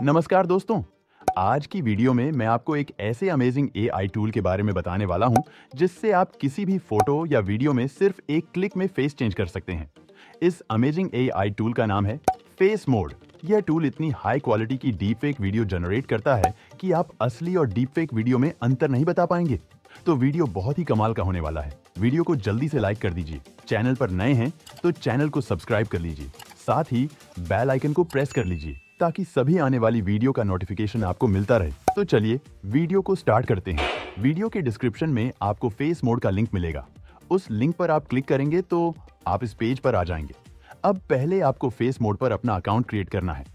नमस्कार दोस्तों। आज की वीडियो में मैं आपको एक ऐसे अमेजिंग एआई टूल के बारे में बताने वाला हूं जिससे आप किसी भी फोटो या वीडियो में सिर्फ एक क्लिक में फेस चेंज कर सकते हैं। इस अमेजिंग एआई टूल का नाम है फेस मोड। यह टूल इतनी हाई क्वालिटी की डीप फेक वीडियो जनरेट करता है कि आप असली और डीप फेक वीडियो में अंतर नहीं बता पाएंगे। तो वीडियो बहुत ही कमाल का होने वाला है। वीडियो को जल्दी से लाइक कर दीजिए। चैनल पर नए हैं तो चैनल को सब्सक्राइब कर लीजिए। साथ ही बेल आइकन को प्रेस कर लीजिए ताकि सभी आने वाली वीडियो का नोटिफिकेशन आपको मिलता रहे। तो चलिए वीडियो को स्टार्ट करते हैं। वीडियो के डिस्क्रिप्शन में आपको फेस मोड का लिंक मिलेगा। उस लिंक पर आप क्लिक करेंगे तो आप इस पेज पर आ जाएंगे। अब पहले आपको फेस मोड पर अपना अकाउंट क्रिएट करना है।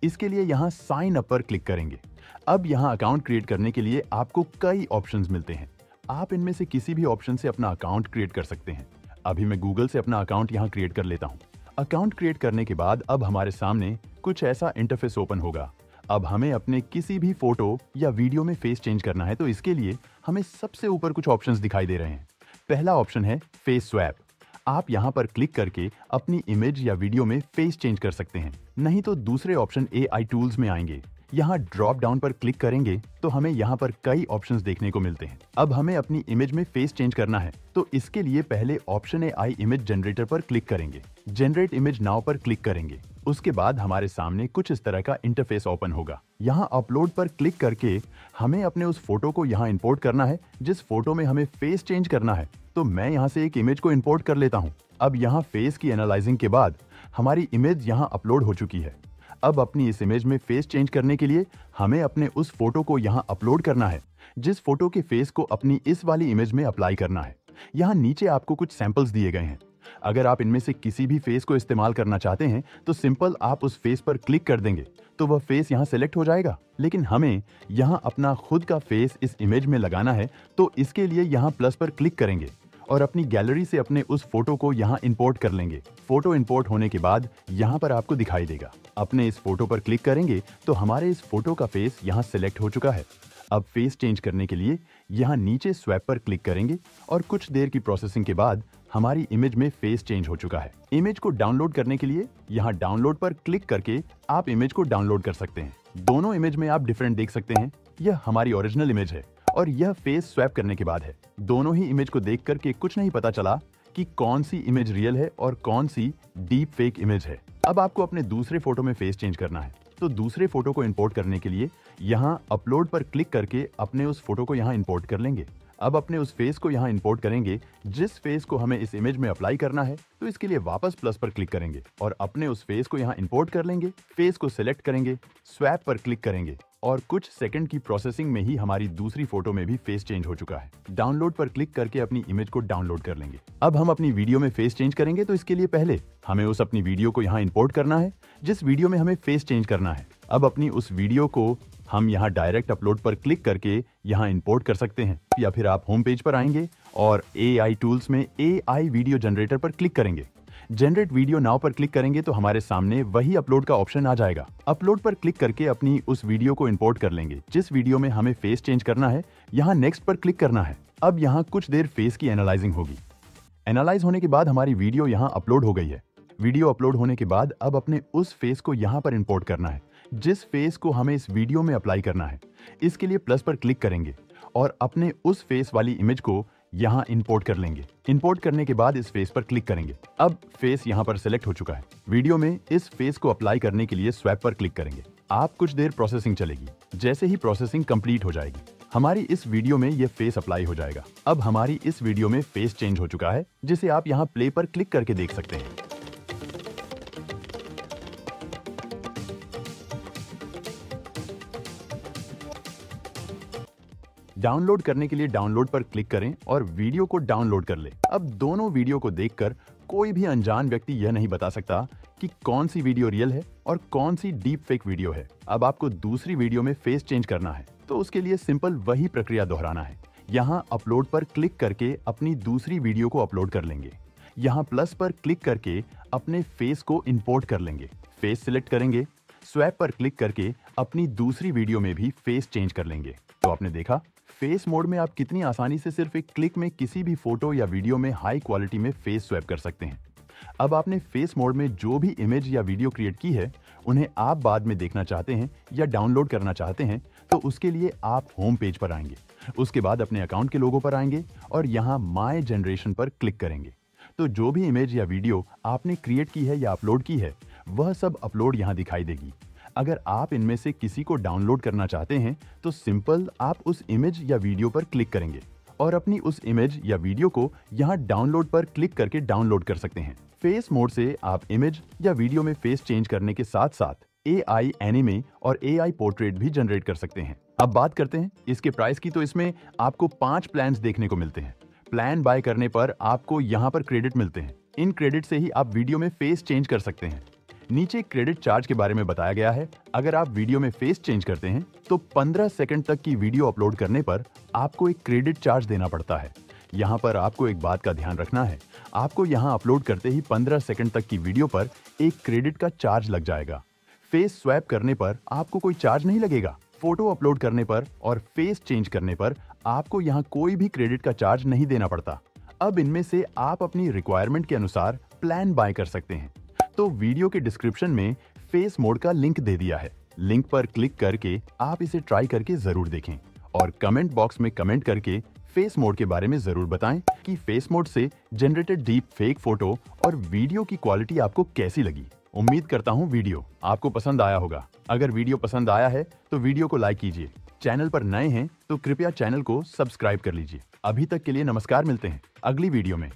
इसके लिए यहाँ साइन अप पर क्लिक करेंगे। अब यहाँ अकाउंट क्रिएट करने के लिए आपको कई ऑप्शंस मिलते हैं। आप इनमें से किसी भी ऑप्शन से अपना अकाउंट क्रिएट कर सकते हैं। अभी मैं गूगल से अपना अकाउंट यहाँ क्रिएट कर लेता हूँ। अकाउंट क्रिएट करने के बाद अब हमारे सामने कुछ ऐसा इंटरफेस ओपन होगा। अब हमें अपने किसी भी फोटो या वीडियो में फेस चेंज करना है तो इसके लिए हमें सबसे ऊपर कुछ ऑप्शंस दिखाई दे रहे हैं। पहला ऑप्शन है फेस स्वैप। आप यहाँ पर क्लिक करके अपनी इमेज या वीडियो में फेस चेंज कर सकते हैं। नहीं तो दूसरे ऑप्शन एआई टूल्स में आएंगे। यहाँ ड्रॉप डाउन पर क्लिक करेंगे तो हमें यहाँ पर कई ऑप्शंस देखने को मिलते हैं। अब हमें अपनी इमेज में फेस चेंज करना है तो इसके लिए पहले ऑप्शन एआई इमेज जनरेटर पर क्लिक करेंगे। जनरेट इमेज नाउ पर क्लिक करेंगे। उसके बाद हमारे सामने कुछ इस तरह का इंटरफेस ओपन होगा। यहाँ अपलोड पर क्लिक करके हमें अपने उस फोटो को यहाँ इंपोर्ट करना है जिस फोटो में हमें फेस चेंज करना है। तो मैं यहाँ से एक इमेज को इंपोर्ट कर लेता हूँ। अब यहाँ फेस की एनालाइजिंग के बाद हमारी इमेज यहाँ अपलोड हो चुकी है। अब अपनी इस इमेज में फेस चेंज करने के लिए हमें अपने उस फोटो को यहाँ अपलोड करना है जिस फोटो के फेस को अपनी इस वाली इमेज में अप्लाई करना है। यहाँ नीचे आपको कुछ सैंपल्स दिए गए हैं। अगर आप इनमें से किसी भी फेस को इस्तेमाल करना चाहते हैं तो सिंपल आप उस फेस पर क्लिक कर देंगे तो वह फेस यहाँ सेलेक्ट हो जाएगा। लेकिन हमें यहाँ अपना खुद का फेस इस इमेज में लगाना है तो इसके लिए यहाँ प्लस पर क्लिक करेंगे और अपनी गैलरी से अपने उस फोटो को यहाँ इंपोर्ट कर लेंगे। फोटो इंपोर्ट होने के बाद यहाँ पर आपको दिखाई देगा। अपने इस फोटो पर क्लिक करेंगे तो हमारे इस फोटो का फेस यहाँ सेलेक्ट हो चुका है। अब फेस चेंज करने के लिए यहाँ नीचे स्वैप पर क्लिक करेंगे और कुछ देर की प्रोसेसिंग के बाद हमारी इमेज में फेस चेंज हो चुका है। इमेज को डाउनलोड करने के लिए यहाँ डाउनलोड पर क्लिक करके आप इमेज को डाउनलोड कर सकते हैं। दोनों इमेज में आप डिफरेंट देख सकते हैं। यह हमारी ओरिजिनल इमेज है और यह फेस स्वैप करने के बाद है। दोनों ही इमेज को देख करके कुछ नहीं पता चला कि कौन सी इमेज रियल है और कौन सी डीप फेक इमेज है। अब आपको अपने दूसरे फोटो में फेस चेंज करना है तो दूसरे फोटो को इंपोर्ट करने के लिए यहाँ अपलोड पर क्लिक करके अपने उस फोटो को यहाँ इंपोर्ट कर लेंगे। अब अपने उस फेस को यहाँ इंपोर्ट करेंगे जिस फेस को हमें इस इमेज में अप्लाई करना है तो इसके लिए वापस प्लस पर क्लिक करेंगे और अपने उस फेस को यहाँ इंपोर्ट कर लेंगे। फेस को सिलेक्ट करेंगे, स्वैप पर क्लिक करेंगे और कुछ सेकंड की प्रोसेसिंग में ही हमारी दूसरी फोटो में भी फेस चेंज हो चुका है। डाउनलोड पर क्लिक करके अपनी इमेज को डाउनलोड कर लेंगे। अब हम अपनी वीडियो में फेस चेंज करेंगे तो इसके लिए पहले हमें उस अपनी वीडियो को यहाँ इंपोर्ट करना है जिस वीडियो में हमें फेस चेंज करना है। अब अपनी उस वीडियो को हम यहाँ डायरेक्ट अपलोड पर क्लिक करके यहाँ इंपोर्ट कर सकते हैं या फिर आप होम पेज पर आएंगे और एआई टूल्स में एआई वीडियो जनरेटर पर क्लिक करेंगे। जनरेट वीडियो नाउ पर क्लिक करेंगे तो हमारे सामने वही अपलोड का ऑप्शन आ जाएगा। अपलोड पर क्लिक करके अपनी उस वीडियो को इंपोर्ट कर लेंगे जिस वीडियो में हमें फेस चेंज करना है। यहाँ नेक्स्ट पर क्लिक करना है। अब यहाँ कुछ देर फेस की एनालाइजिंग होगी। एनालाइज होने के बाद हमारी वीडियो यहाँ अपलोड हो गई है। वीडियो अपलोड होने के बाद अब अपने उस फेस को यहाँ पर इंपोर्ट करना है जिस फेस को हमें इस वीडियो में अप्लाई करना है। इसके लिए प्लस पर क्लिक करेंगे और अपने उस फेस वाली इमेज को यहाँ इंपोर्ट कर लेंगे। इंपोर्ट करने के बाद इस फेस पर क्लिक करेंगे। अब फेस यहाँ पर सिलेक्ट हो चुका है। वीडियो में इस फेस को अप्लाई करने के लिए स्वैप पर क्लिक करेंगे। आप कुछ देर प्रोसेसिंग चलेगी। जैसे ही प्रोसेसिंग कंप्लीट हो जाएगी हमारी इस वीडियो में यह फेस अप्लाई हो जाएगा। अब हमारी इस वीडियो में फेस चेंज हो चुका है जिसे आप यहाँ प्ले पर क्लिक करके देख सकते हैं। डाउनलोड करने के लिए डाउनलोड पर क्लिक करें और वीडियो को डाउनलोड कर लें। अब दोनों वीडियो को देखकर कोई भी अनजान व्यक्ति यह नहीं बता सकता कि कौन सी वीडियो रियल है और कौन सी डीप फेक वीडियो है। अब आपको दूसरी वीडियो में फेस चेंज करना है तो उसके लिए सिंपल वही प्रक्रिया दोहराना है। यहाँ अपलोड पर क्लिक करके अपनी दूसरी वीडियो को अपलोड कर लेंगे। यहाँ प्लस पर क्लिक करके अपने फेस को इंपोर्ट कर लेंगे। फेस सिलेक्ट करेंगे, स्वैप पर क्लिक करके अपनी दूसरी वीडियो में भी फेस चेंज कर लेंगे। तो आपने देखा फेस मोड में आप कितनी आसानी से सिर्फ एक क्लिक में किसी भी फोटो या वीडियो में हाई क्वालिटी में फेस स्वैप कर सकते हैं। अब आपने फेस मोड में जो भी इमेज या वीडियो क्रिएट की है उन्हें आप बाद में देखना चाहते हैं या डाउनलोड करना चाहते हैं तो उसके लिए आप होम पेज पर आएंगे। उसके बाद अपने अकाउंट के लोगो पर आएंगे और यहाँ माय जनरेशन पर क्लिक करेंगे। तो जो भी इमेज या वीडियो आपने क्रिएट की है या अपलोड की है वह सब अपलोड यहाँ दिखाई देगी। अगर आप इनमें से किसी को डाउनलोड करना चाहते हैं तो सिंपल आप उस इमेज या वीडियो पर क्लिक करेंगे और अपनी उस इमेज या वीडियो को यहाँ डाउनलोड पर क्लिक करके डाउनलोड कर सकते हैं। फेस मोड से आप इमेज या वीडियो में फेस चेंज करने के साथ साथ AI एनिमे और AI पोर्ट्रेट भी जनरेट कर सकते हैं। अब बात करते हैं इसके प्राइस की। तो इसमें आपको 5 प्लान्स देखने को मिलते हैं। प्लान बाय करने पर आपको यहाँ पर क्रेडिट मिलते हैं। इन क्रेडिट से ही आप वीडियो में फेस चेंज कर सकते हैं। नीचे क्रेडिट चार्ज के बारे में बताया गया है। अगर आप वीडियो में फेस चेंज करते हैं तो 15 सेकंड तक की वीडियो अपलोड करने पर आपको एक क्रेडिट चार्ज देना पड़ता है। यहाँ पर आपको एक बात का ध्यान रखना है, आपको यहाँ अपलोड करते ही 15 सेकंड तक की वीडियो पर एक क्रेडिट का चार्ज लग जाएगा। फेस स्वैप करने पर आपको कोई चार्ज नहीं लगेगा। फोटो अपलोड करने पर और फेस चेंज करने पर आपको यहाँ कोई भी क्रेडिट का चार्ज नहीं देना पड़ता। अब इनमें से आप अपनी रिक्वायरमेंट के अनुसार प्लान बाय कर सकते हैं। तो वीडियो के डिस्क्रिप्शन में फेस मोड का लिंक दे दिया है। लिंक पर क्लिक करके आप इसे ट्राई करके जरूर देखें और कमेंट बॉक्स में कमेंट करके फेस मोड के बारे में जरूर बताएं कि फेस मोड से जनरेटेड डीप फेक फोटो और वीडियो की क्वालिटी आपको कैसी लगी। उम्मीद करता हूं वीडियो आपको पसंद आया होगा। अगर वीडियो पसंद आया है तो वीडियो को लाइक कीजिए। चैनल पर नए हैं तो कृपया चैनल को सब्सक्राइब कर लीजिए। अभी तक के लिए नमस्कार, मिलते हैं अगली वीडियो में।